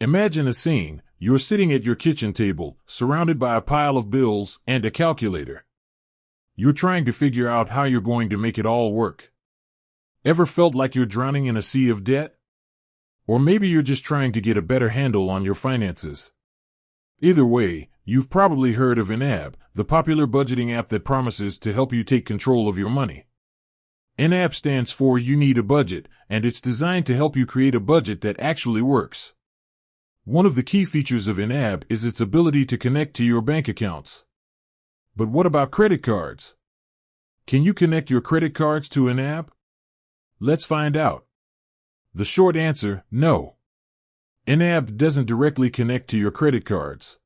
Imagine a scene. You're sitting at your kitchen table, surrounded by a pile of bills and a calculator. You're trying to figure out how you're going to make it all work. Ever felt like you're drowning in a sea of debt? Or maybe you're just trying to get a better handle on your finances. Either way, you've probably heard of YNAB, the popular budgeting app that promises to help you take control of your money. YNAB stands for You Need a Budget, and it's designed to help you create a budget that actually works. One of the key features of YNAB is its ability to connect to your bank accounts. But what about credit cards? Can you connect your credit cards to YNAB? Let's find out. The short answer, no. YNAB doesn't directly connect to your credit cards.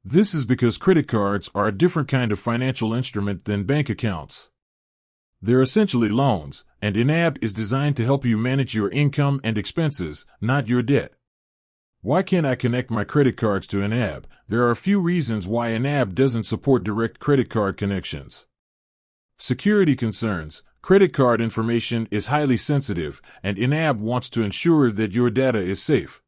This is because credit cards are a different kind of financial instrument than bank accounts. They're essentially loans, and YNAB is designed to help you manage your income and expenses, not your debt. Why can't I connect my credit cards to YNAB? There are a few reasons why YNAB doesn't support direct credit card connections. Security concerns. Credit card information is highly sensitive, and YNAB wants to ensure that your data is safe.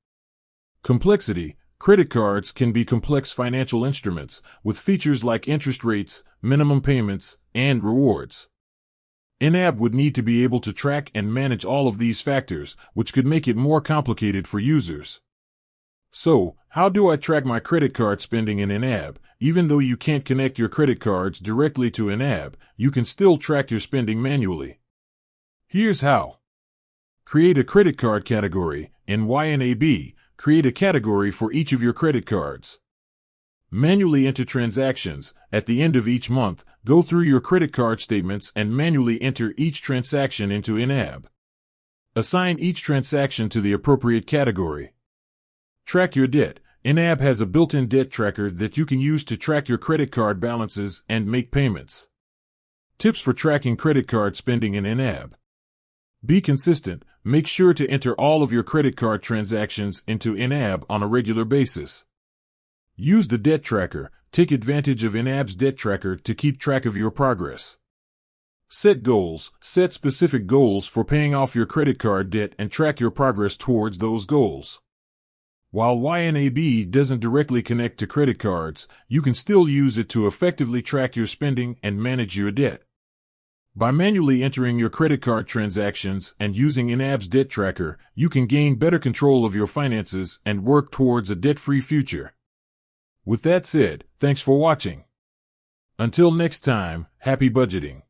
Complexity. Credit cards can be complex financial instruments, with features like interest rates, minimum payments, and rewards. YNAB would need to be able to track and manage all of these factors, which could make it more complicated for users. So, how do I track my credit card spending in YNAB? Even though you can't connect your credit cards directly to YNAB, you can still track your spending manually. Here's how. Create a credit card category. In YNAB, create a category for each of your credit cards. Manually enter transactions. At the end of each month, go through your credit card statements and manually enter each transaction into YNAB. Assign each transaction to the appropriate category. Track your debt. YNAB has a built-in debt tracker that you can use to track your credit card balances and make payments. Tips for tracking credit card spending in YNAB. Be consistent. Make sure to enter all of your credit card transactions into YNAB on a regular basis. Use the debt tracker. Take advantage of YNAB's debt tracker to keep track of your progress. Set goals. Set specific goals for paying off your credit card debt and track your progress towards those goals. While YNAB doesn't directly connect to credit cards, you can still use it to effectively track your spending and manage your debt. By manually entering your credit card transactions and using YNAB's debt tracker, you can gain better control of your finances and work towards a debt-free future. With that said, thanks for watching. Until next time, happy budgeting.